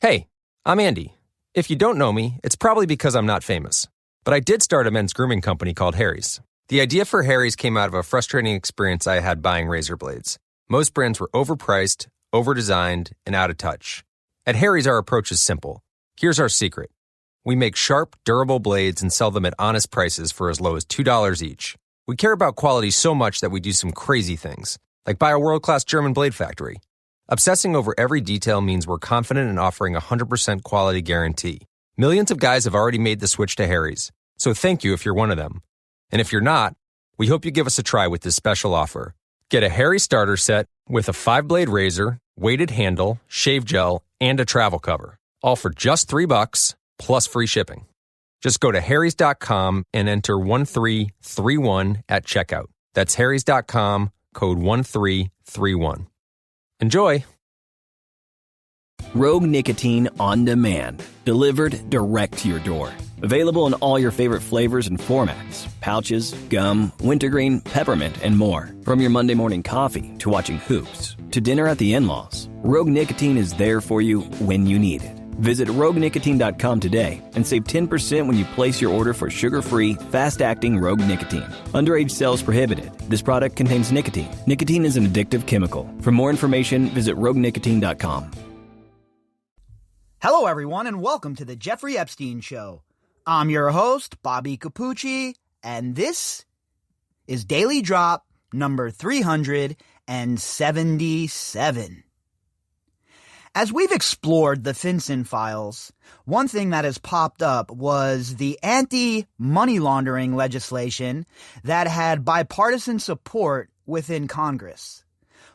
Hey, I'm Andy. If you don't know me, it's probably because I'm not famous. But I did start a men's grooming company called Harry's. The idea for Harry's came out of a frustrating experience I had buying razor blades. Most brands were overpriced, overdesigned, and out of touch. At Harry's, our approach is simple. Here's our secret. We make sharp, durable blades and sell them at honest prices for as low as $2 each. We care about quality so much that we do some crazy things, like buy a world-class German blade factory. Obsessing over every detail means we're confident in offering a 100% quality guarantee. Millions of guys have already made the switch to Harry's, so thank you if you're one of them. And if you're not, we hope you give us a try with this special offer. Get a Harry starter set with a 5-blade razor, weighted handle, shave gel, and a travel cover. All for just $3 plus free shipping. Just go to harrys.com and enter 1331 at checkout. That's harrys.com, code 1331. Enjoy! Rogue Nicotine on demand. Delivered direct to your door. Available in all your favorite flavors and formats. Pouches, gum, wintergreen, peppermint, and more. From your Monday morning coffee to watching hoops to dinner at the in-laws, Rogue Nicotine is there for you when you need it. Visit roguenicotine.com today and save 10% when you place your order for sugar-free, fast-acting Rogue Nicotine. Underage sales prohibited. This product contains nicotine. Nicotine is an addictive chemical. For more information, visit roguenicotine.com. Hello, everyone, and welcome to the Jeffrey Epstein Show. I'm your host, Bobbycapucci, and this is Daily Drop number 377. As we've explored the FinCEN files, one thing that has popped up was the anti-money laundering legislation that had bipartisan support within Congress.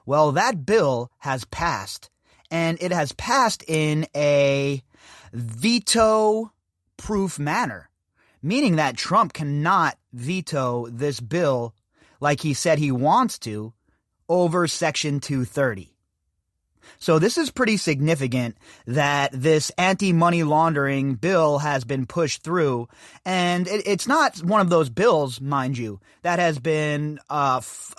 Well, that bill has passed, and it has passed in a veto-proof manner, meaning that Trump cannot veto this bill like he said he wants to over Section 230. So this is pretty significant that this anti-money laundering bill has been pushed through, and it's not one of those bills, mind you, that has been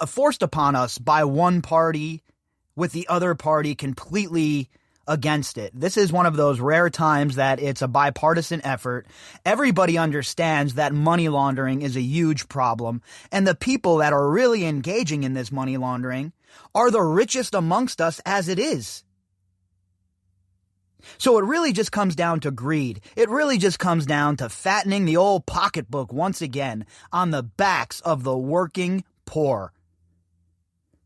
forced upon us by one party with the other party completely against it. This is one of those rare times that it's a bipartisan effort. Everybody understands that money laundering is a huge problem, and the people that are really engaging in this money laundering are the richest amongst us as it is. So it really just comes down to greed. It really just comes down to fattening the old pocketbook once again on the backs of the working poor.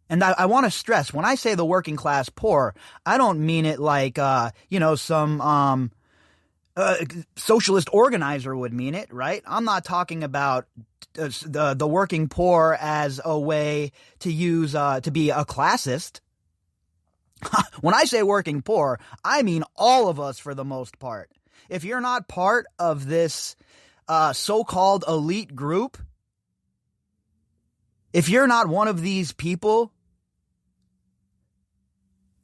And I want to stress, when I say the working class poor, I don't mean it like, some socialist organizer would mean it, right? I'm not talking about the working poor as a way to use to be a classist. When I say working poor, I mean all of us for the most part. If you're not part of this so-called elite group, if you're not one of these people,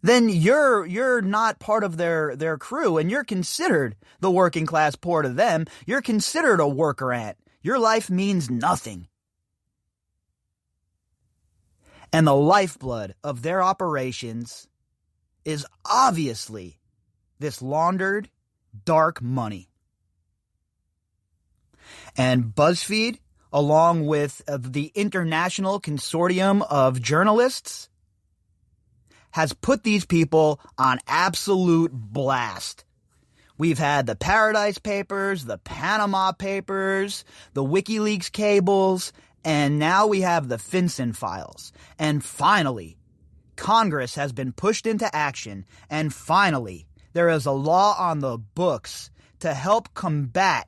then you're not part of their crew, and you're considered the working class poor to them. You're considered a worker ant. Your life means nothing. And the lifeblood of their operations is obviously this laundered, dark money. And BuzzFeed, along with the International Consortium of Journalists, has put these people on absolute blast. We've had the Paradise Papers, the Panama Papers, the WikiLeaks cables, and now we have the FinCEN files. And finally, Congress has been pushed into action, and finally, there is a law on the books to help combat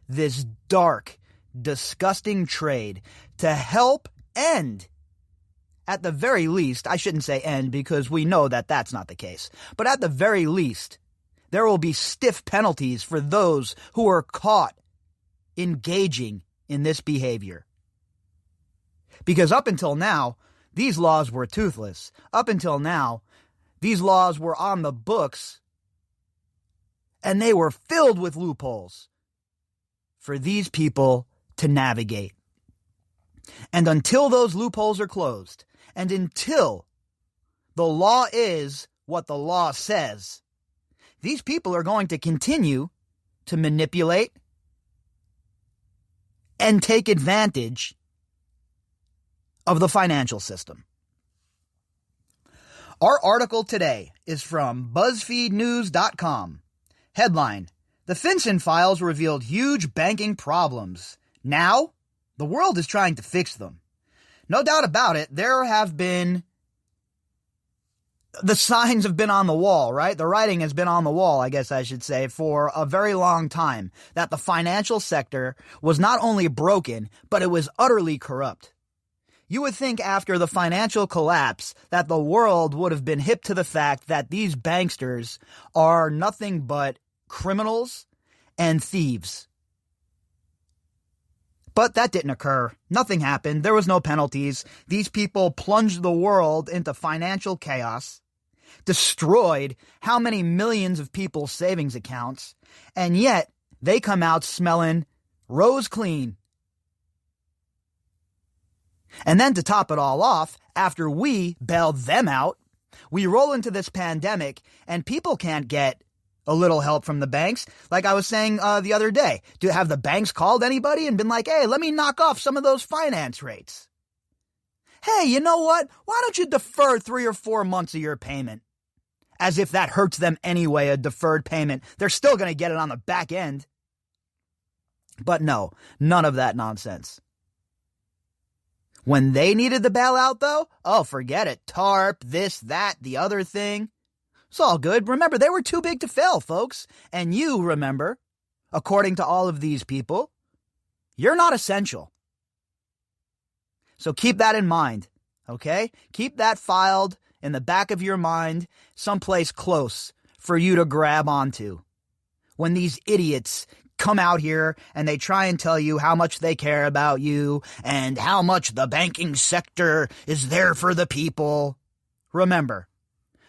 this dark, disgusting trade, to help end, at the very least, I shouldn't say end because we know that that's not the case, but at the very least, there will be stiff penalties for those who are caught engaging in this behavior. Because up until now, these laws were toothless. Up until now, these laws were on the books, and they were filled with loopholes for these people to navigate. And until those loopholes are closed, and until the law is what the law says, these people are going to continue to manipulate and take advantage of the financial system. Our article today is from BuzzFeedNews.com. Headline: The FinCEN files revealed huge banking problems. Now, the world is trying to fix them. No doubt about it, the signs have been on the wall, right? The writing has been on the wall, I guess I should say, for a very long time, that the financial sector was not only broken, but it was utterly corrupt. You would think after the financial collapse that the world would have been hip to the fact that these banksters are nothing but criminals and thieves. But that didn't occur. Nothing happened. There was no penalties. These people plunged the world into financial chaos, destroyed how many millions of people's savings accounts, and yet they come out smelling rose clean. And then to top it all off, after we bailed them out, we roll into this pandemic and people can't get a little help from the banks. Like I was saying the other day, have the banks called anybody and been like, hey, let me knock off some of those finance rates? Hey, you know what? Why don't you defer 3 or 4 months of your payment? As if that hurts them anyway, a deferred payment. They're still going to get it on the back end. But no, none of that nonsense. When they needed the bailout, though, oh, forget it. TARP, this, that, the other thing. It's all good. Remember, they were too big to fail, folks. And you, remember, according to all of these people, you're not essential. So keep that in mind, okay? Keep that filed in the back of your mind, someplace close for you to grab onto. When these idiots come out here and they try and tell you how much they care about you and how much the banking sector is there for the people. Remember,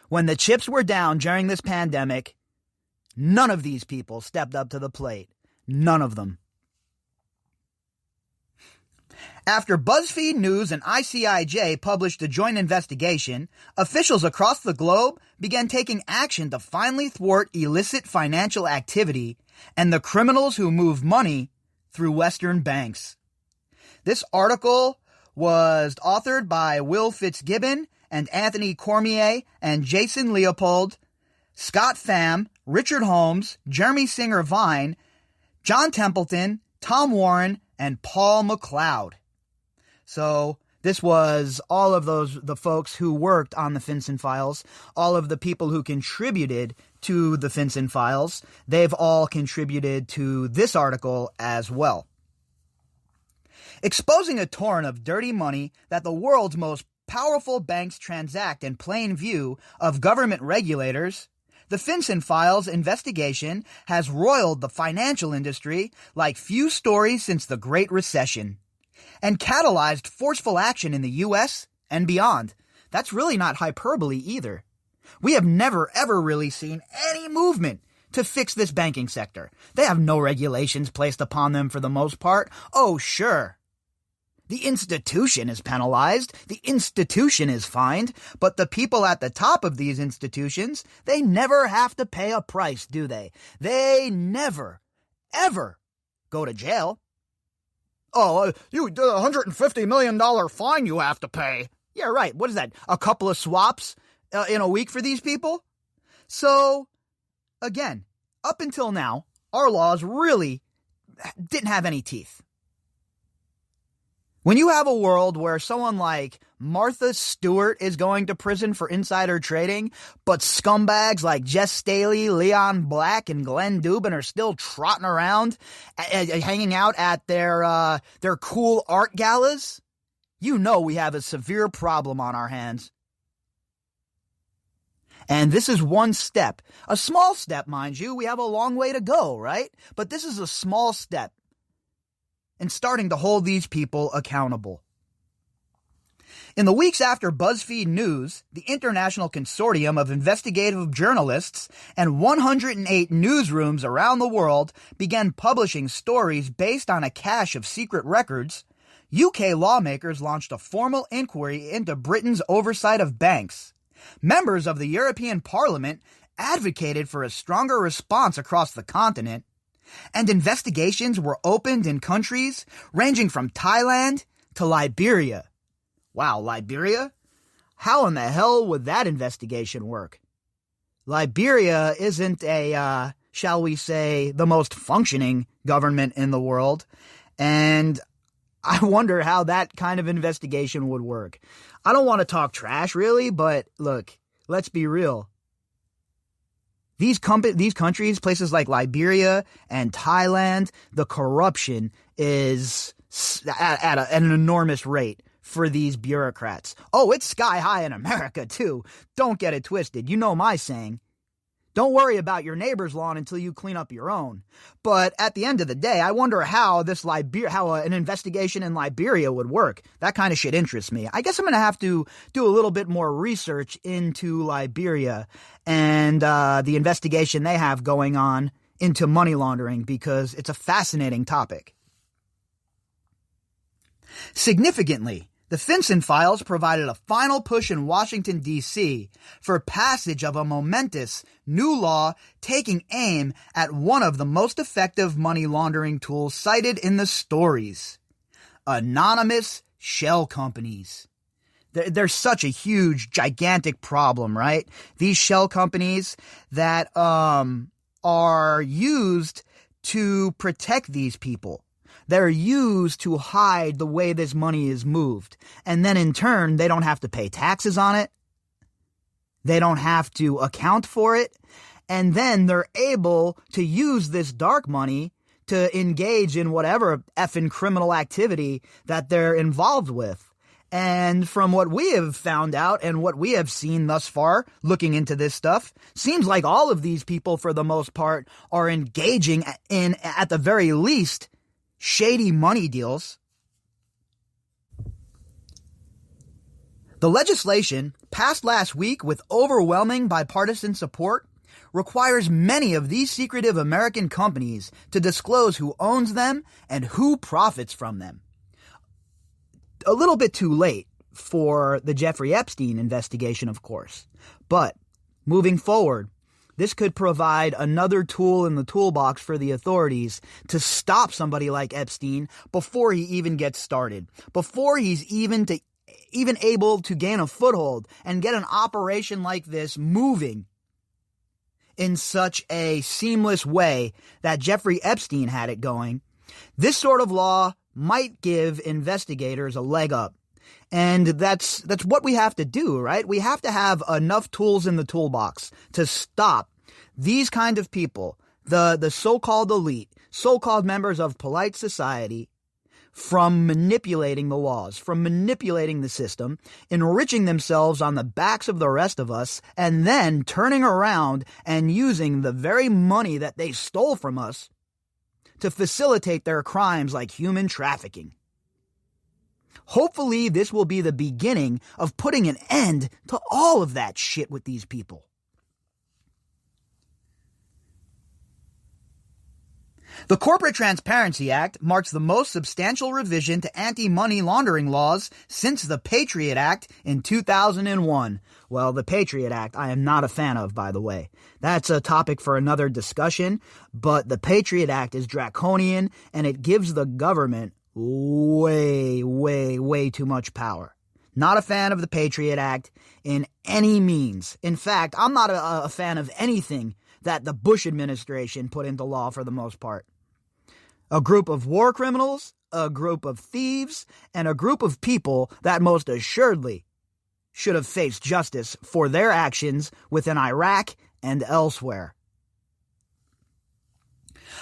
when the chips were down during this pandemic, none of these people stepped up to the plate. None of them. After BuzzFeed News and ICIJ published a joint investigation, officials across the globe began taking action to finally thwart illicit financial activity and the criminals who move money through Western banks. This article was authored by Will Fitzgibbon and Anthony Cormier and Jason Leopold, Scott Pham, Richard Holmes, Jeremy Singer Vine, John Templeton, Tom Warren, and Paul McLeod. So this was all of the folks who worked on the FinCEN files, all of the people who contributed to the FinCEN files. They've all contributed to this article as well. Exposing a torrent of dirty money that the world's most powerful banks transact in plain view of government regulators, the FinCEN files investigation has roiled the financial industry like few stories since the Great Recession, and catalyzed forceful action in the U.S. and beyond. That's really not hyperbole either. We have never, ever really seen any movement to fix this banking sector. They have no regulations placed upon them for the most part. Oh, sure. The institution is penalized, the institution is fined, but the people at the top of these institutions, they never have to pay a price, do they? They never, ever go to jail. Oh, you $150 million fine you have to pay. Yeah, right. What is that? A couple of swaps in a week for these people? So, again, up until now, our laws really didn't have any teeth. When you have a world where someone like Martha Stewart is going to prison for insider trading, but scumbags like Jess Staley, Leon Black, and Glenn Dubin are still trotting around, hanging out at their cool art galas, you know we have a severe problem on our hands. And this is one step. A small step, mind you. We have a long way to go, right? But this is a small step in starting to hold these people accountable. In the weeks after BuzzFeed News, the international consortium of investigative journalists and 108 newsrooms around the world began publishing stories based on a cache of secret records, UK lawmakers launched a formal inquiry into Britain's oversight of banks. Members of the European Parliament advocated for a stronger response across the continent, and investigations were opened in countries ranging from Thailand to Liberia. Wow, Liberia? How in the hell would that investigation work? Liberia isn't shall we say, the most functioning government in the world, and I wonder how that kind of investigation would work. I don't want to talk trash, really, but look, let's be real. These countries, places like Liberia and Thailand, the corruption is at an enormous rate for these bureaucrats. Oh, it's sky high in America, too. Don't get it twisted. You know my saying. Don't worry about your neighbor's lawn until you clean up your own. But at the end of the day, I wonder how an investigation in Liberia would work. That kind of shit interests me. I guess I'm going to have to do a little bit more research into Liberia and the investigation they have going on into money laundering, because it's a fascinating topic. Significantly, the FinCEN files provided a final push in Washington, D.C. for passage of a momentous new law taking aim at one of the most effective money laundering tools cited in the stories: anonymous shell companies. They're such a huge, gigantic problem, right? These shell companies that are used to protect these people. They're used to hide the way this money is moved. And then in turn, they don't have to pay taxes on it. They don't have to account for it. And then they're able to use this dark money to engage in whatever effing criminal activity that they're involved with. And from what we have found out and what we have seen thus far, looking into this stuff, seems like all of these people, for the most part, are engaging in, at the very least, shady money deals. The legislation, passed last week with overwhelming bipartisan support, requires many of these secretive American companies to disclose who owns them and who profits from them. A little bit too late for the Jeffrey Epstein investigation, of course. But moving forward, this could provide another tool in the toolbox for the authorities to stop somebody like Epstein before he even gets started, before he's even able to gain a foothold and get an operation like this moving in such a seamless way that Jeffrey Epstein had it going. This sort of law might give investigators a leg up. And that's what we have to do, right? We have to have enough tools in the toolbox to stop these kind of people, the so-called elite, so-called members of polite society, from manipulating the laws, from manipulating the system, enriching themselves on the backs of the rest of us, and then turning around and using the very money that they stole from us to facilitate their crimes like human trafficking. Hopefully, this will be the beginning of putting an end to all of that shit with these people. The Corporate Transparency Act marks the most substantial revision to anti-money laundering laws since the Patriot Act in 2001. Well, the Patriot Act I am not a fan of, by the way. That's a topic for another discussion, but the Patriot Act is draconian and it gives the government way, way, way too much power. Not a fan of the Patriot Act in any means. In fact, I'm not a fan of anything that the Bush administration put into law for the most part. A group of war criminals, a group of thieves, and a group of people that most assuredly should have faced justice for their actions within Iraq and elsewhere.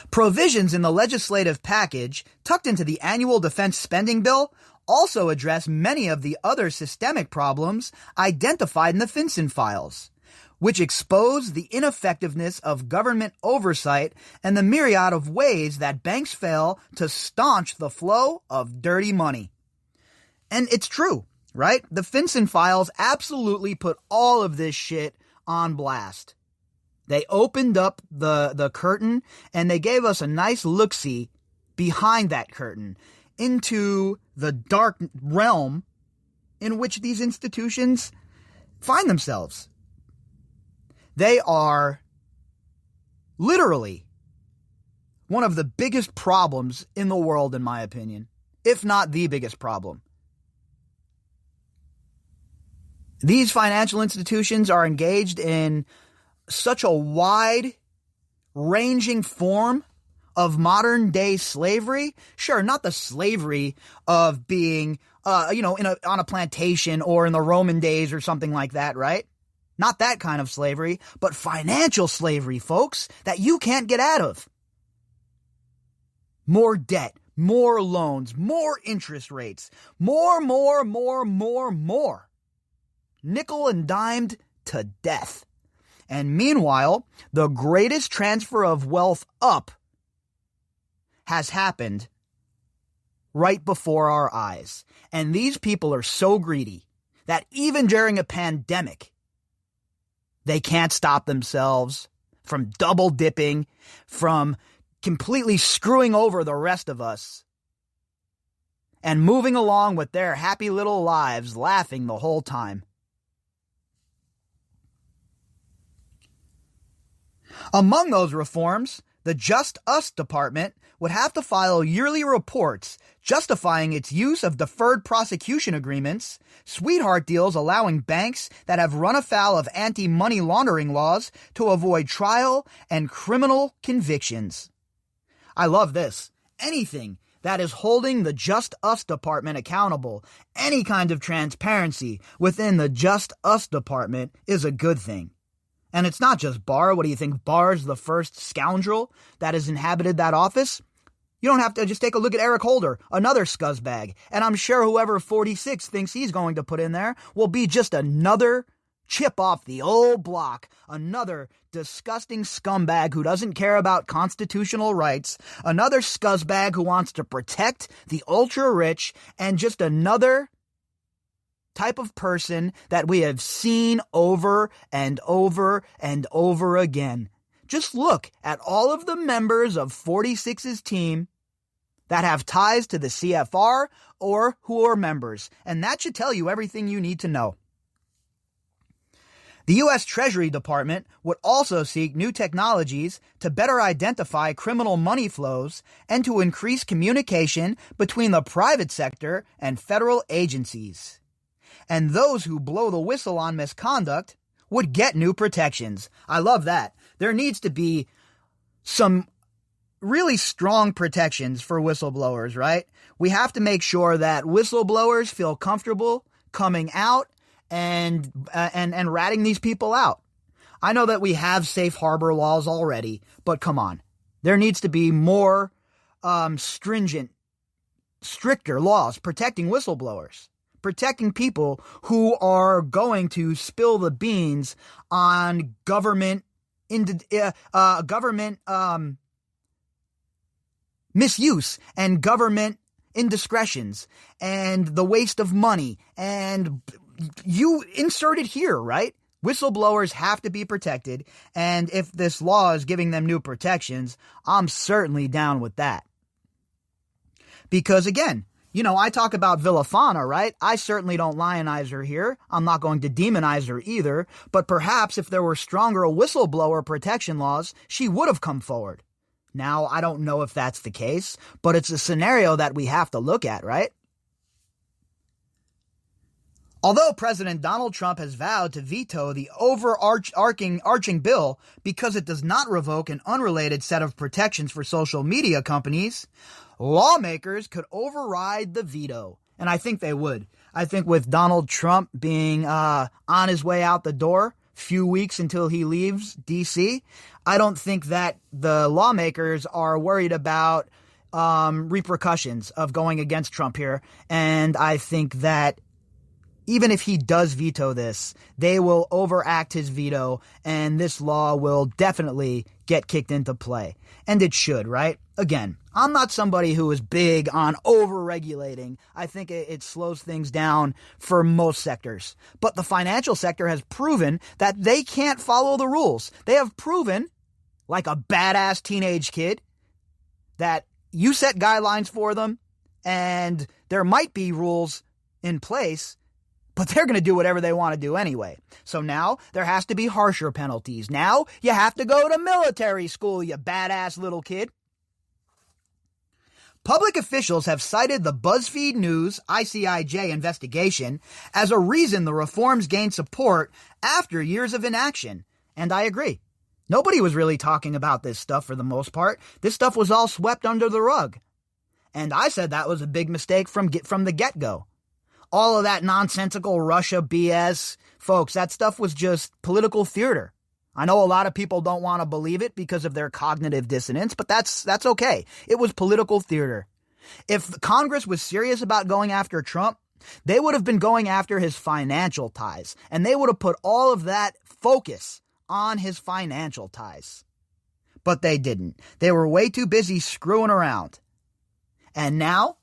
Provisions in the legislative package tucked into the annual defense spending bill also address many of the other systemic problems identified in the FinCEN files, which expose the ineffectiveness of government oversight and the myriad of ways that banks fail to staunch the flow of dirty money. And it's true, right? The FinCEN files absolutely put all of this shit on blast. They opened up the curtain and they gave us a nice look-see behind that curtain into the dark realm in which these institutions find themselves. They are literally one of the biggest problems in the world, in my opinion, if not the biggest problem. These financial institutions are engaged in such a wide-ranging form of modern-day slavery. Sure, not the slavery of being, on a plantation or in the Roman days or something like that, right? Not that kind of slavery, but financial slavery, folks, that you can't get out of. More debt, more loans, more interest rates, more. Nickel and dimed to death. And meanwhile, the greatest transfer of wealth up has happened right before our eyes. And these people are so greedy that even during a pandemic, they can't stop themselves from double dipping, from completely screwing over the rest of us, and moving along with their happy little lives, laughing the whole time. Among those reforms, the Just Us Department would have to file yearly reports justifying its use of deferred prosecution agreements, sweetheart deals allowing banks that have run afoul of anti-money laundering laws to avoid trial, and criminal convictions. I love this. Anything that is holding the Just Us Department accountable, any kind of transparency within the Just Us Department is a good thing. And it's not just Barr. What do you think? Barr's the first scoundrel that has inhabited that office? You don't have to just take a look at Eric Holder, another scuzzbag. And I'm sure whoever 46 thinks he's going to put in there will be just another chip off the old block, another disgusting scumbag who doesn't care about constitutional rights, another scuzzbag who wants to protect the ultra-rich, and just another type of person that we have seen over and over and over again. Just look at all of the members of 46's team that have ties to the CFR or who are members, and that should tell you everything you need to know. The U.S. Treasury Department would also seek new technologies to better identify criminal money flows and to increase communication between the private sector and federal agencies. And those who blow the whistle on misconduct would get new protections. I love that. There needs to be some really strong protections for whistleblowers, right? We have to make sure that whistleblowers feel comfortable coming out and ratting these people out. I know that we have safe harbor laws already, but come on. There needs to be more stricter laws protecting whistleblowers. Protecting people who are going to spill the beans on government misuse and government indiscretions and the waste of money. And you insert it here, right? Whistleblowers have to be protected. And if this law is giving them new protections, I'm certainly down with that. Because again, I talk about Villafana, right? I certainly don't lionize her here. I'm not going to demonize her either. But perhaps if there were stronger whistleblower protection laws, she would have come forward. Now, I don't know if that's the case, but it's a scenario that we have to look at, right? Although President Donald Trump has vowed to veto the overarching bill because it does not revoke an unrelated set of protections for social media companies, lawmakers could override the veto. And I think they would. I think with Donald Trump being on his way out the door, few weeks until he leaves D.C., I don't think that the lawmakers are worried about repercussions of going against Trump here. And I think that even if he does veto this, they will overact his veto, and this law will definitely get kicked into play. And it should, right? Again, I'm not somebody who is big on over-regulating. I think it slows things down for most sectors. But the financial sector has proven that they can't follow the rules. They have proven, like a badass teenage kid, that you set guidelines for them, and there might be rules in place, But they're going to do whatever they want to do anyway. So now there has to be harsher penalties. Now you have to go to military school, you badass little kid. Public officials have cited the BuzzFeed News ICIJ investigation as a reason the reforms gained support after years of inaction. And I agree. Nobody was really talking about this stuff for the most part. This stuff was all swept under the rug. And I said that was a big mistake from the get-go. All of that nonsensical Russia BS, folks, that stuff was just political theater. I know a lot of people don't want to believe it because of their cognitive dissonance, but that's okay. It was political theater. If Congress was serious about going after Trump, they would have been going after his financial ties, and they would have put all of that focus on his financial ties. But they didn't. They were way too busy screwing around. And now,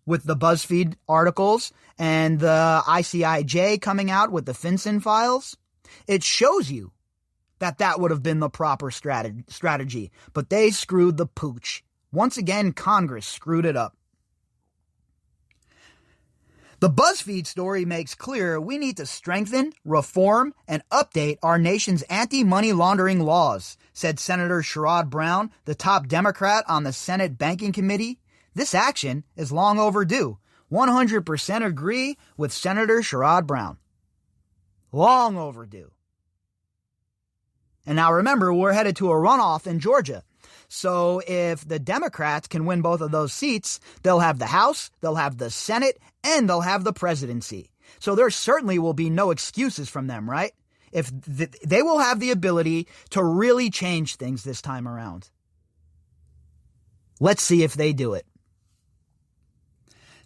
with the BuzzFeed articles and the ICIJ coming out with the FinCEN files, it shows you that would have been the proper strategy. But they screwed the pooch. Once again, Congress screwed it up. The BuzzFeed story makes clear we need to strengthen, reform, and update our nation's anti-money laundering laws, said Senator Sherrod Brown, the top Democrat on the Senate Banking Committee. This action is long overdue. 100% agree with Senator Sherrod Brown. Long overdue. And now remember, we're headed to a runoff in Georgia. So if the Democrats can win both of those seats, they'll have the House, they'll have the Senate, and they'll have the presidency. So there certainly will be no excuses from them, right? They will have the ability to really change things this time around. Let's see if they do it.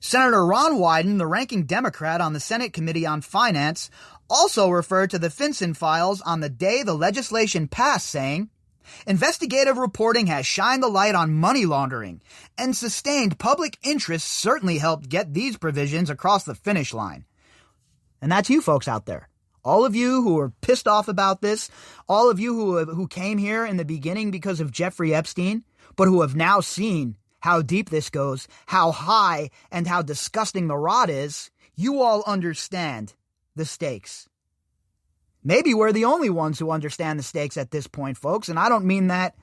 Senator Ron Wyden, the ranking Democrat on the Senate Committee on Finance, also referred to the FinCEN files on the day the legislation passed, saying, investigative reporting has shined the light on money laundering, and sustained public interest certainly helped get these provisions across the finish line. And that's you folks out there. All of you who are pissed off about this, all of you who came here in the beginning because of Jeffrey Epstein, but who have now seen how deep this goes, how high and how disgusting the rot is, you all understand the stakes. Maybe we're the only ones who understand the stakes at this point, folks, and I don't mean that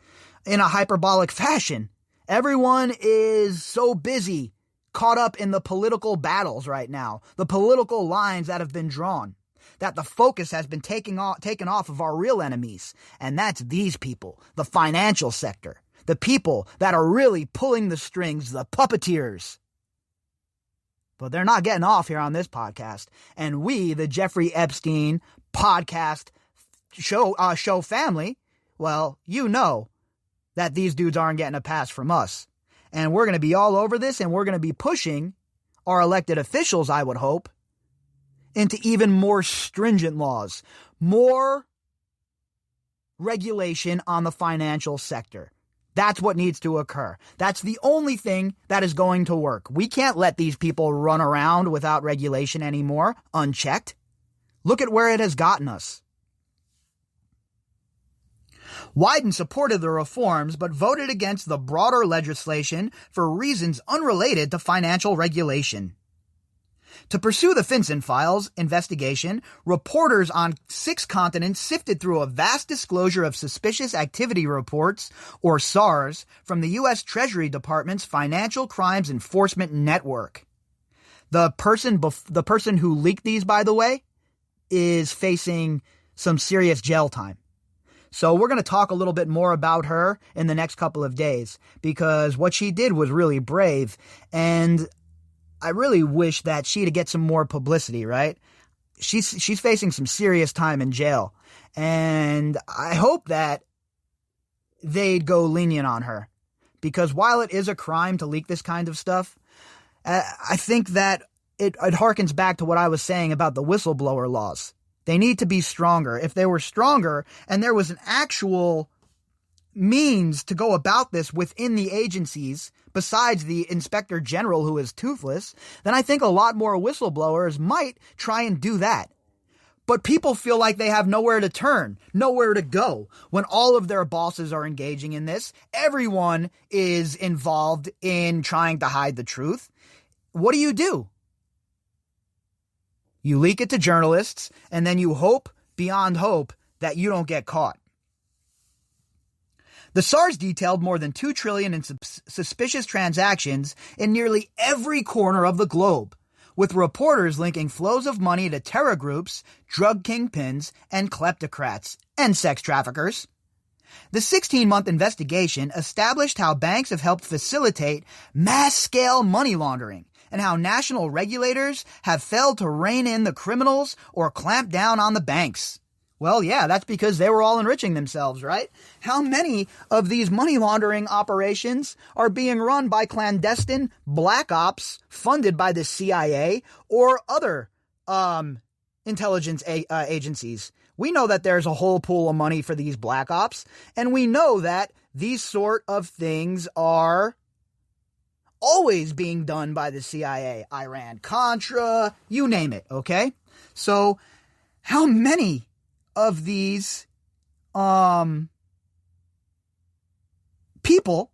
in a hyperbolic fashion. Everyone is so busy, caught up in the political battles right now, the political lines that have been drawn, that the focus has been taken off of our real enemies, and that's these people, the financial sector, the people that are really pulling the strings, the puppeteers. But they're not getting off here on this podcast, and we, the Jeffrey Epstein podcast show family, well, you know that these dudes aren't getting a pass from us. And we're going to be all over this, and we're going to be pushing our elected officials, I would hope, into even more stringent laws, more regulation on the financial sector. That's what needs to occur. That's the only thing that is going to work. We can't let these people run around without regulation anymore, unchecked. Look at where it has gotten us. Wyden supported the reforms, but voted against the broader legislation for reasons unrelated to financial regulation. To pursue the FinCEN files investigation, reporters on 6 continents sifted through a vast disclosure of suspicious activity reports, or SARS, from the U.S. Treasury Department's Financial Crimes Enforcement Network. The person who leaked these, by the way, is facing some serious jail time. So we're going to talk a little bit more about her in the next couple of days, because what she did was really brave, and I really wish that she'd get some more publicity, right? She's facing some serious time in jail, and I hope that they'd go lenient on her, because while it is a crime to leak this kind of stuff, I think that it harkens back to what I was saying about the whistleblower laws. They need to be stronger. If they were stronger and there was an actual means to go about this within the agencies, besides the inspector general who is toothless, then I think a lot more whistleblowers might try and do that. But people feel like they have nowhere to turn, nowhere to go. When all of their bosses are engaging in this, everyone is involved in trying to hide the truth. What do? You leak it to journalists, and then you hope beyond hope that you don't get caught. The SARS detailed more than $2 trillion in suspicious transactions in nearly every corner of the globe, with reporters linking flows of money to terror groups, drug kingpins, and kleptocrats, and sex traffickers. The 16-month investigation established how banks have helped facilitate mass-scale money laundering, and how national regulators have failed to rein in the criminals or clamp down on the banks. Well, yeah, that's because they were all enriching themselves, right? How many of these money laundering operations are being run by clandestine black ops funded by the CIA or other intelligence agencies? We know that there's a whole pool of money for these black ops, and we know that these sort of things are always being done by the CIA, Iran, Contra, you name it, okay? So how many of these people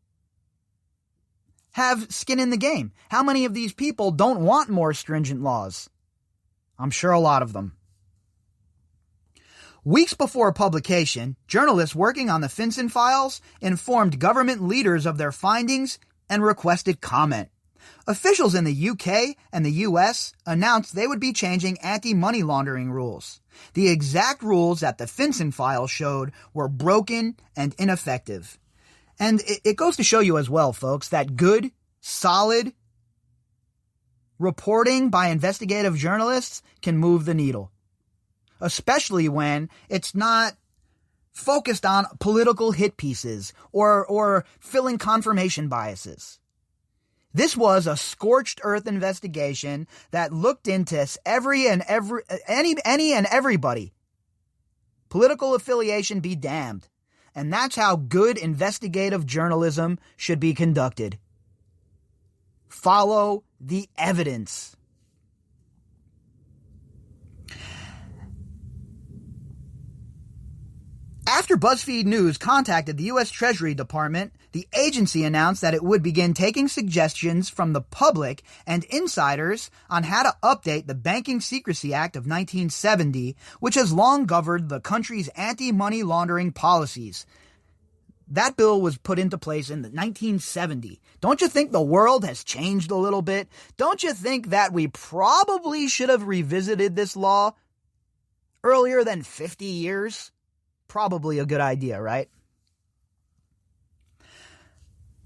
have skin in the game? How many of these people don't want more stringent laws? I'm sure a lot of them. Weeks before publication, journalists working on the FinCEN files informed government leaders of their findings and requested comment. Officials in the UK and the US announced they would be changing anti-money laundering rules. The exact rules that the FinCEN file showed were broken and ineffective. And it goes to show you as well, folks, that good, solid reporting by investigative journalists can move the needle. Especially when it's not focused on political hit pieces or filling confirmation biases. This was a scorched earth investigation that looked into any and everybody. Political affiliation be damned. And that's how good investigative journalism should be conducted. Follow the evidence. After BuzzFeed News contacted the U.S. Treasury Department, the agency announced that it would begin taking suggestions from the public and insiders on how to update the Banking Secrecy Act of 1970, which has long governed the country's anti-money laundering policies. That bill was put into place in 1970. Don't you think the world has changed a little bit? Don't you think that we probably should have revisited this law earlier than 50 years? Probably a good idea, right?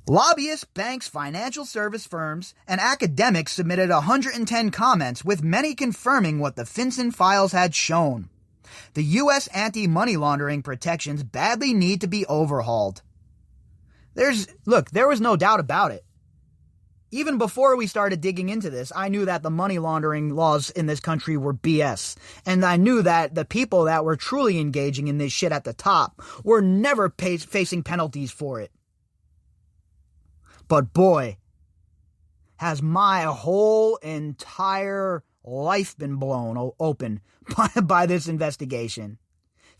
Lobbyists, banks, financial service firms, and academics submitted 110 comments, with many confirming what the FinCEN files had shown. The U.S. anti-money laundering protections badly need to be overhauled. There was no doubt about it. Even before we started digging into this, I knew that the money laundering laws in this country were BS. And I knew that the people that were truly engaging in this shit at the top were never facing penalties for it. But boy, has my whole entire life been blown open by this investigation.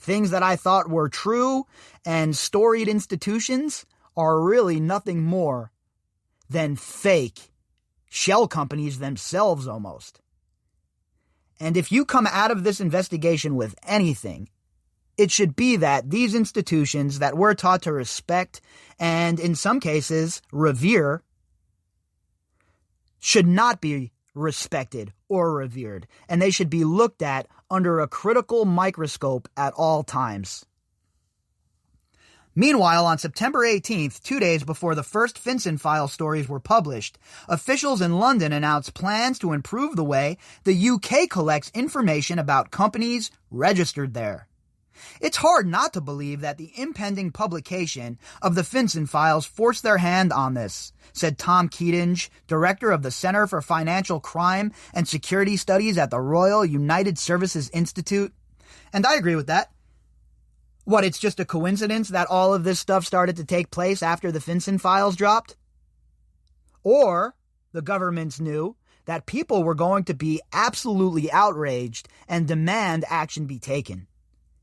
Things that I thought were true and storied institutions are really nothing more than fake shell companies themselves almost. And if you come out of this investigation with anything, it should be that these institutions that we're taught to respect and in some cases revere should not be respected or revered, and they should be looked at under a critical microscope at all times. Meanwhile, on September 18th, 2 days before the first FinCEN file stories were published, officials in London announced plans to improve the way the UK collects information about companies registered there. It's hard not to believe that the impending publication of the FinCEN files forced their hand on this, said Tom Keatinge, director of the Center for Financial Crime and Security Studies at the Royal United Services Institute. And I agree with that. What, it's just a coincidence that all of this stuff started to take place after the FinCEN files dropped? Or the governments knew that people were going to be absolutely outraged and demand action be taken.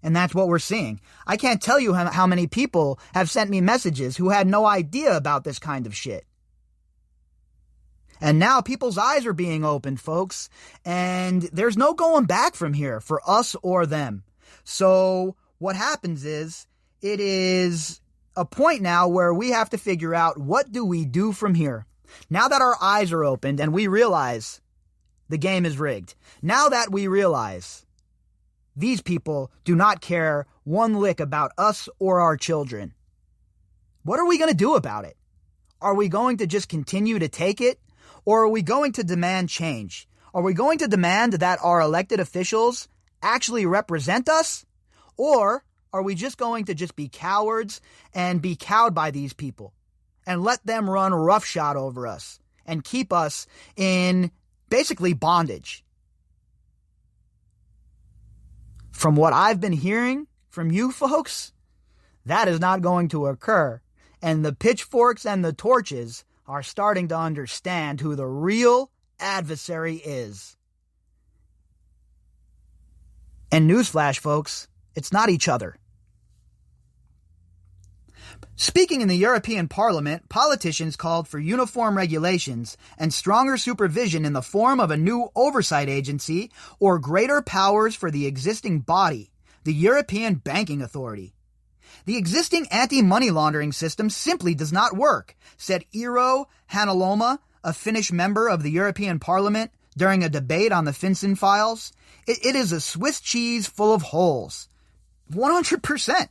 And that's what we're seeing. I can't tell you how many people have sent me messages who had no idea about this kind of shit. And now people's eyes are being opened, folks, and there's no going back from here for us or them. So what happens is, it is a point now where we have to figure out, what do we do from here? Now that our eyes are opened and we realize the game is rigged, now that we realize these people do not care one lick about us or our children, what are we going to do about it? Are we going to just continue to take it? Or are we going to demand change? Are we going to demand that our elected officials actually represent us? Or are we just going to just be cowards and be cowed by these people and let them run roughshod over us and keep us in basically bondage? From what I've been hearing from you folks, that is not going to occur. And the pitchforks and the torches are starting to understand who the real adversary is. And newsflash, folks, it's not each other. Speaking in the European Parliament, politicians called for uniform regulations and stronger supervision in the form of a new oversight agency or greater powers for the existing body, the European Banking Authority. The existing anti-money laundering system simply does not work, said Eero Heinäluoma, a Finnish member of the European Parliament, during a debate on the FinCEN files. It is a Swiss cheese full of holes. 100%.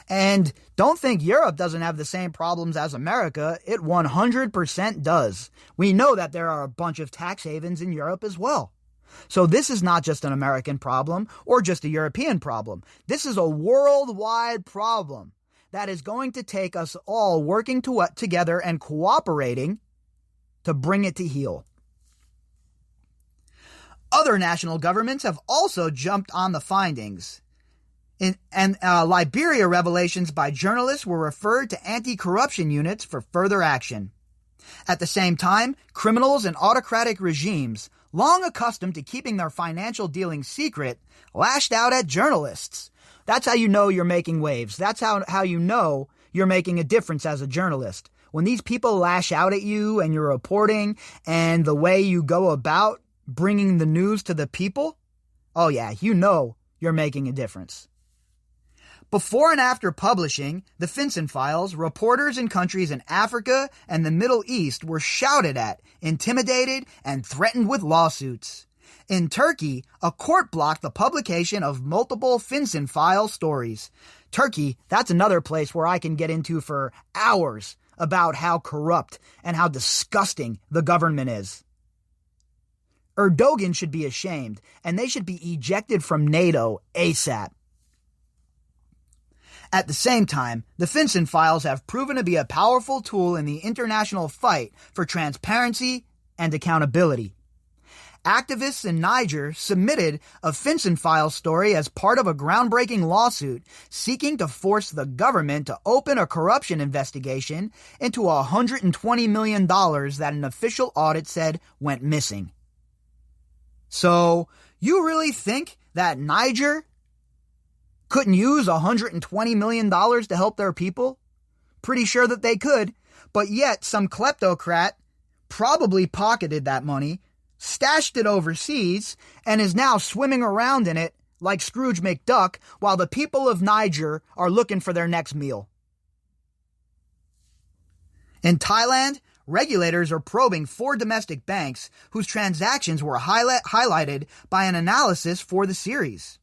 And don't think Europe doesn't have the same problems as America. It 100% does. We know that there are a bunch of tax havens in Europe as well. So this is not just an American problem or just a European problem. This is a worldwide problem that is going to take us all working together and cooperating to bring it to heel. Other national governments have also jumped on the findings. Liberia revelations by journalists were referred to anti-corruption units for further action. At the same time, criminals and autocratic regimes, long accustomed to keeping their financial dealings secret, lashed out at journalists. That's how you know you're making waves. That's how you know you're making a difference as a journalist. When these people lash out at you and your reporting and the way you go about bringing the news to the people, oh yeah, you know you're making a difference. Before and after publishing the FinCEN files, reporters in countries in Africa and the Middle East were shouted at, intimidated, and threatened with lawsuits. In Turkey, a court blocked the publication of multiple FinCEN file stories. Turkey, that's another place where I can get into for hours about how corrupt and how disgusting the government is. Erdogan should be ashamed, and they should be ejected from NATO ASAP. At the same time, the FinCEN files have proven to be a powerful tool in the international fight for transparency and accountability. Activists in Niger submitted a FinCEN file story as part of a groundbreaking lawsuit seeking to force the government to open a corruption investigation into $120 million that an official audit said went missing. So, you really think that Niger couldn't use $120 million to help their people? Pretty sure that they could, but yet some kleptocrat probably pocketed that money, stashed it overseas, and is now swimming around in it like Scrooge McDuck while the people of Niger are looking for their next meal. In Thailand, regulators are probing 4 domestic banks whose transactions were highlighted by an analysis for the series.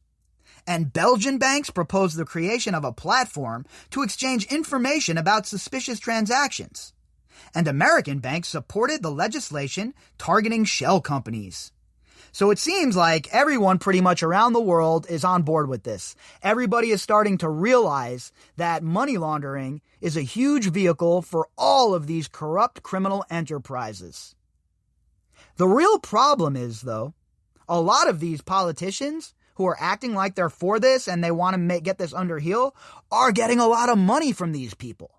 And Belgian banks proposed the creation of a platform to exchange information about suspicious transactions. And American banks supported the legislation targeting shell companies. So it seems like everyone pretty much around the world is on board with this. Everybody is starting to realize that money laundering is a huge vehicle for all of these corrupt criminal enterprises. The real problem is, though, a lot of these politicians who are acting like they're for this and they want to get this under heel are getting a lot of money from these people.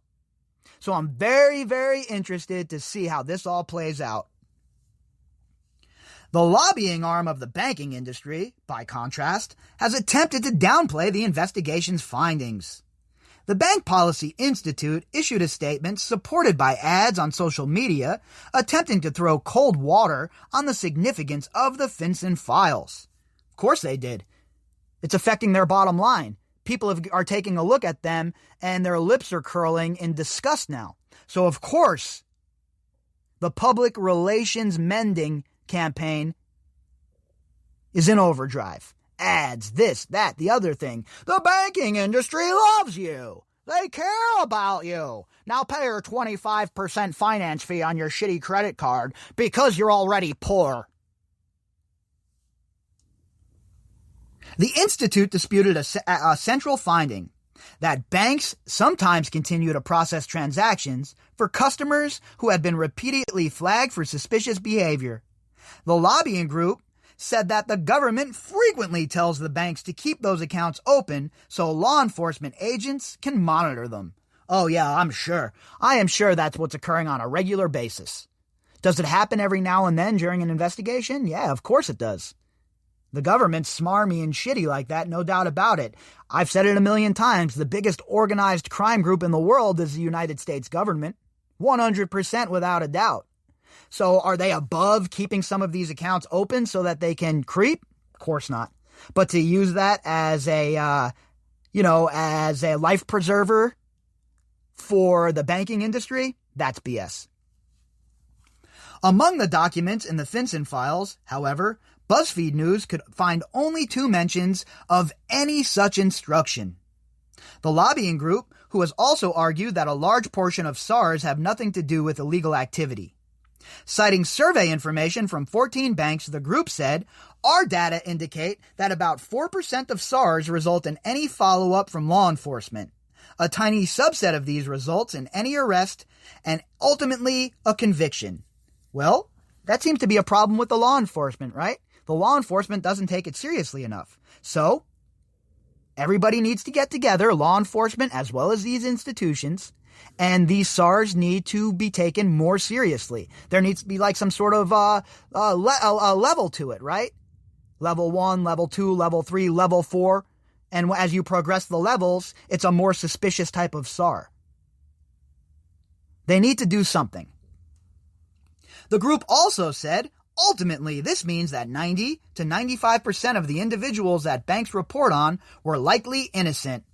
So I'm very, very interested to see how this all plays out. The lobbying arm of the banking industry, by contrast, has attempted to downplay the investigation's findings. The Bank Policy Institute issued a statement supported by ads on social media attempting to throw cold water on the significance of the FinCEN files. Of course they did. It's affecting their bottom line. People are taking a look at them and their lips are curling in disgust now. So of course, the public relations mending campaign is in overdrive. Ads, this, that, the other thing. The banking industry loves you. They care about you. Now pay your 25% finance fee on your shitty credit card because you're already poor. The Institute disputed a central finding that banks sometimes continue to process transactions for customers who had been repeatedly flagged for suspicious behavior. The lobbying group said that the government frequently tells the banks to keep those accounts open so law enforcement agents can monitor them. Oh yeah, I'm sure. I am sure that's what's occurring on a regular basis. Does it happen every now and then during an investigation? Yeah, of course it does. The government's smarmy and shitty like that, no doubt about it. I've said it a million times. The biggest organized crime group in the world is the United States government. 100% without a doubt. So are they above keeping some of these accounts open so that they can creep? Of course not. But to use that as a life preserver for the banking industry, that's BS. Among the documents in the FinCEN files, however, BuzzFeed News could find only 2 mentions of any such instruction. The lobbying group, who has also argued that a large portion of SARs have nothing to do with illegal activity. Citing survey information from 14 banks, the group said, "Our data indicate that about 4% of SARs result in any follow-up from law enforcement. A tiny subset of these results in any arrest and ultimately a conviction." Well, that seems to be a problem with the law enforcement, right? The law enforcement doesn't take it seriously enough. So, everybody needs to get together, law enforcement as well as these institutions, and these SARs need to be taken more seriously. There needs to be like some sort of a level to it, right? Level 1, level 2, level 3, level 4. And as you progress the levels, it's a more suspicious type of SAR. They need to do something. The group also said, ultimately, this means that 90 to 95% of the individuals that banks report on were likely innocent.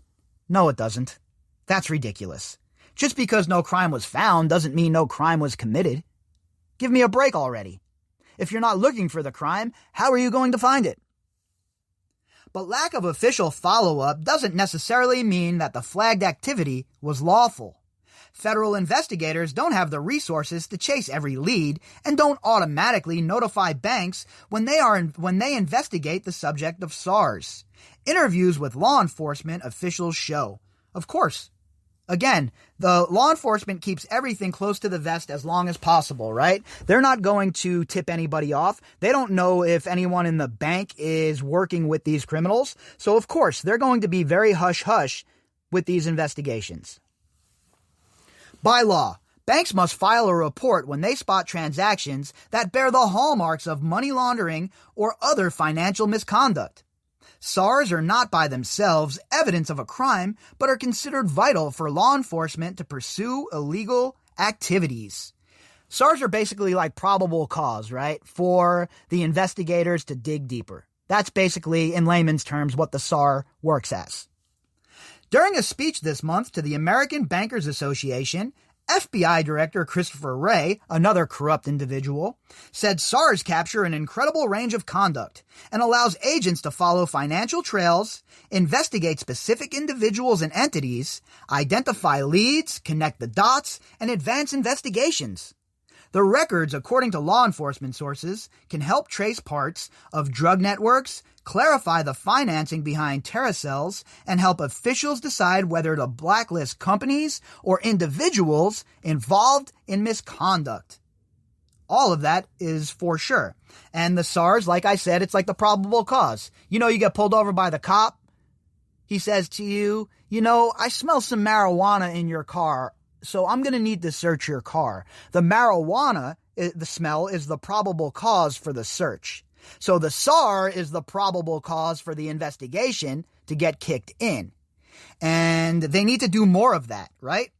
No, it doesn't. That's ridiculous. Just because no crime was found doesn't mean no crime was committed. Give me a break already. If you're not looking for the crime, how are you going to find it? But lack of official follow-up doesn't necessarily mean that the flagged activity was lawful. Federal investigators don't have the resources to chase every lead and don't automatically notify banks when they investigate the subject of SARs. Interviews with law enforcement officials show. Of course. Again, the law enforcement keeps everything close to the vest as long as possible, right? They're not going to tip anybody off. They don't know if anyone in the bank is working with these criminals. So, of course, they're going to be very hush-hush with these investigations. By law, banks must file a report when they spot transactions that bear the hallmarks of money laundering or other financial misconduct. SARs are not by themselves evidence of a crime, but are considered vital for law enforcement to pursue illegal activities. SARs are basically like probable cause, right, for the investigators to dig deeper. That's basically, in layman's terms, what the SAR works as. During a speech this month to the American Bankers Association, FBI Director Christopher Wray, another corrupt individual, said SARs capture an incredible range of conduct and allows agents to follow financial trails, investigate specific individuals and entities, identify leads, connect the dots, and advance investigations. The records, according to law enforcement sources, can help trace parts of drug networks, clarify the financing behind terror cells, and help officials decide whether to blacklist companies or individuals involved in misconduct. All of that is for sure. And the SARs, like I said, it's like the probable cause. You know, you get pulled over by the cop. He says to you, I smell some marijuana in your car, so I'm going to need to search your car. The marijuana, the smell, is the probable cause for the search. So the SAR is the probable cause for the investigation to get kicked in. And they need to do more of that, right?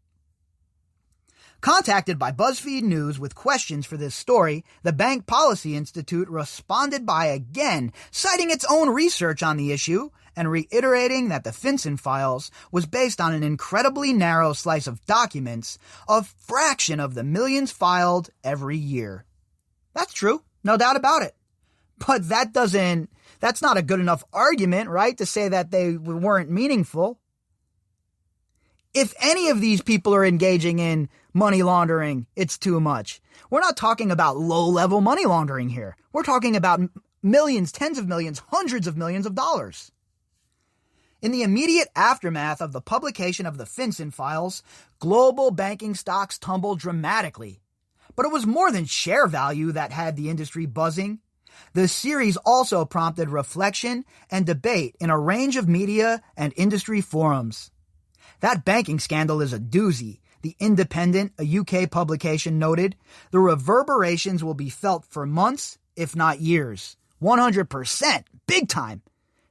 Contacted by BuzzFeed News with questions for this story, the Bank Policy Institute responded by again citing its own research on the issue and reiterating that the FinCEN files was based on an incredibly narrow slice of documents, a fraction of the millions filed every year. That's true, no doubt about it. But that's not a good enough argument, right, to say that they weren't meaningful. If any of these people are engaging in money laundering, it's too much. We're not talking about low-level money laundering here. We're talking about millions, tens of millions, hundreds of millions of dollars. In the immediate aftermath of the publication of the FinCEN files, global banking stocks tumbled dramatically. But it was more than share value that had the industry buzzing. The series also prompted reflection and debate in a range of media and industry forums. That banking scandal is a doozy. The Independent, a UK publication, noted, the reverberations will be felt for months, if not years. 100%. Big time.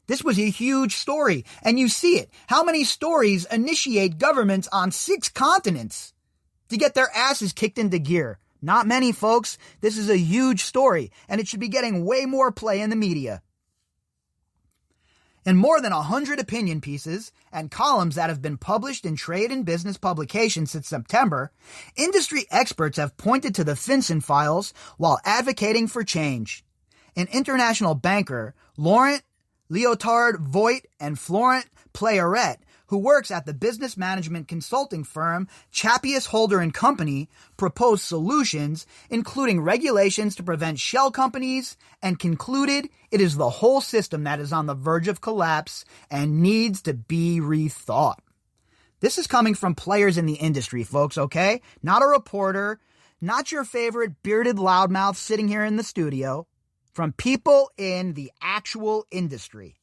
This was a huge story, and you see it. How many stories initiate governments on 6 continents to get their asses kicked into gear? Not many, folks. This is a huge story, and it should be getting way more play in the media. In more than 100 opinion pieces and columns that have been published in trade and business publications since September, industry experts have pointed to the FinCEN files while advocating for change. An international banker, Laurent Leotard Voigt and Florent Playeret, who works at the business management consulting firm Chappius Holder & Company, proposed solutions, including regulations to prevent shell companies, and concluded it is the whole system that is on the verge of collapse and needs to be rethought. This is coming from players in the industry, folks, okay? Not a reporter, not your favorite bearded loudmouth sitting here in the studio. From people in the actual industry.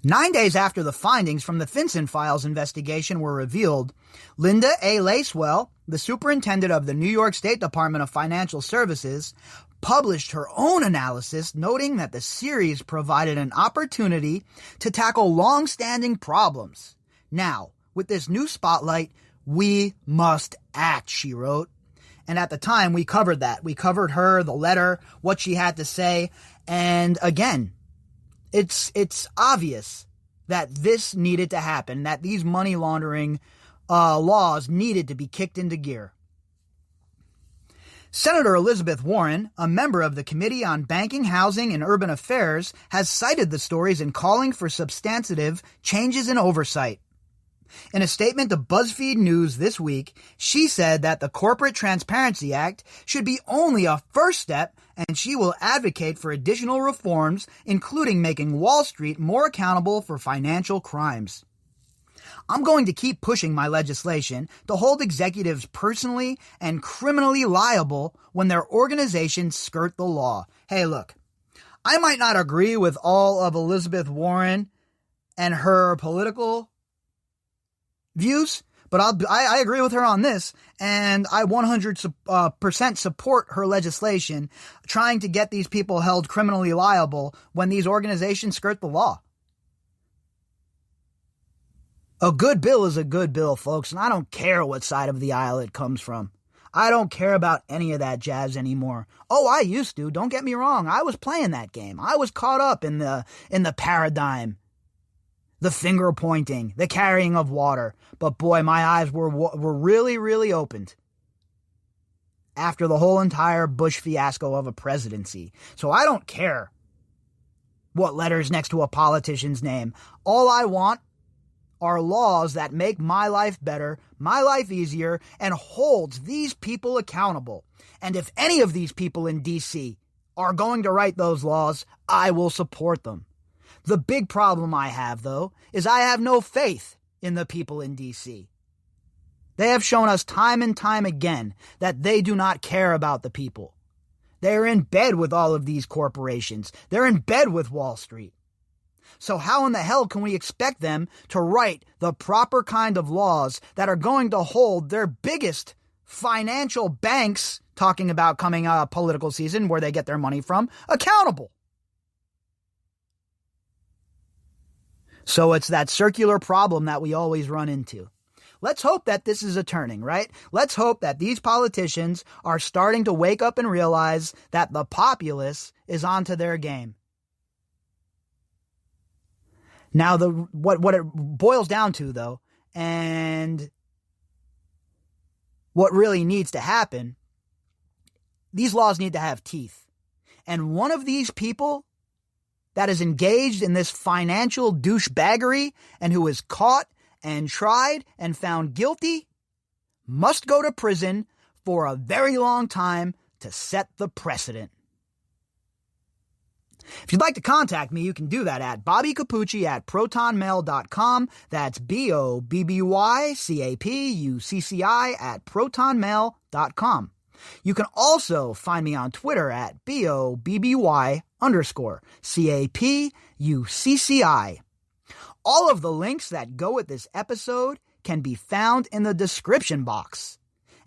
9 days after the findings from the FinCEN files investigation were revealed, Linda A. Lacewell, the superintendent of the New York State Department of Financial Services, published her own analysis, noting that the series provided an opportunity to tackle long-standing problems. Now, with this new spotlight, we must act, she wrote. And at the time, we covered that. We covered her, the letter, what she had to say. And again, it's obvious that this needed to happen, that these money laundering laws needed to be kicked into gear. Senator Elizabeth Warren, a member of the Committee on Banking, Housing, and Urban Affairs, has cited the stories in calling for substantive changes in oversight. In a statement to BuzzFeed News this week, she said that the Corporate Transparency Act should be only a first step, and she will advocate for additional reforms, including making Wall Street more accountable for financial crimes. I'm going to keep pushing my legislation to hold executives personally and criminally liable when their organizations skirt the law. Hey, look, I might not agree with all of Elizabeth Warren and her political views, but I agree with her on this, and I 100% support her legislation trying to get these people held criminally liable when these organizations skirt the law. A good bill is a good bill, folks, and I don't care what side of the aisle it comes from. I don't care about any of that jazz anymore. Oh, I used to. Don't get me wrong. I was playing that game. I was caught up in the paradigm. The finger pointing, the carrying of water. But boy, my eyes were really, really opened after the whole entire Bush fiasco of a presidency. So I don't care what letter's next to a politician's name. All I want are laws that make my life better, my life easier, and holds these people accountable. And if any of these people in D.C. are going to write those laws, I will support them. The big problem I have, though, is I have no faith in the people in D.C. They have shown us time and time again that they do not care about the people. They are in bed with all of these corporations. They're in bed with Wall Street. So how in the hell can we expect them to write the proper kind of laws that are going to hold their biggest financial banks, talking about coming political season where they get their money from, accountable? So it's that circular problem that we always run into. Let's hope that this is a turning, right? Let's hope that these politicians are starting to wake up and realize that the populace is onto their game. Now, what it boils down to, though, and what really needs to happen, these laws need to have teeth. And one of these people that is engaged in this financial douchebaggery and who is caught and tried and found guilty must go to prison for a very long time to set the precedent. If you'd like to contact me, you can do that at bobbycapucci@protonmail.com. That's BOBBYCAPUCCI@protonmail.com. You can also find me on Twitter at BOBBY_CAPUCCI. All of the links that go with this episode can be found in the description box.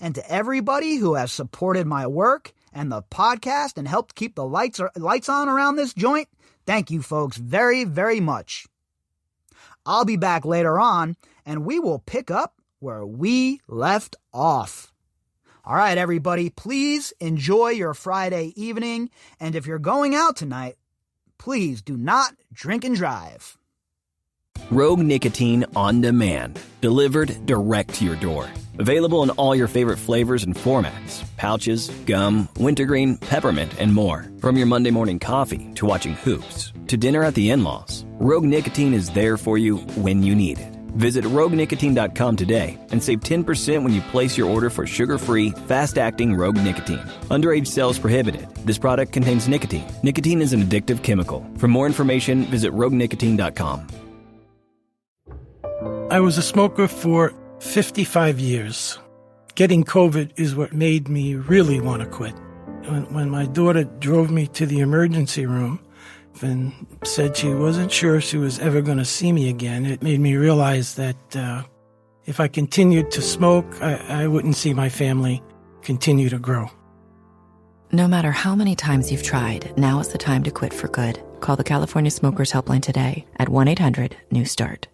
And to everybody who has supported my work and the podcast and helped keep the lights on around this joint, thank you folks very, very much. I'll be back later on, and we will pick up where we left off. All right, everybody, please enjoy your Friday evening, and if you're going out tonight, please do not drink and drive. Rogue Nicotine on demand, delivered direct to your door. Available in all your favorite flavors and formats: pouches, gum, wintergreen, peppermint, and more. From your Monday morning coffee to watching hoops to dinner at the in-laws, Rogue Nicotine is there for you when you need it. Visit roguenicotine.com today and save 10% when you place your order for sugar-free, fast-acting Rogue Nicotine. Underage sales prohibited. This product contains nicotine. Nicotine is an addictive chemical. For more information, visit roguenicotine.com. I was a smoker for 55 years. Getting COVID is what made me really want to quit. When my daughter drove me to the emergency room and said she wasn't sure she was ever going to see me again, it made me realize that if I continued to smoke, I wouldn't see my family continue to grow. No matter how many times you've tried, now is the time to quit for good. Call the California Smokers Helpline today at 1-800-NEW-START.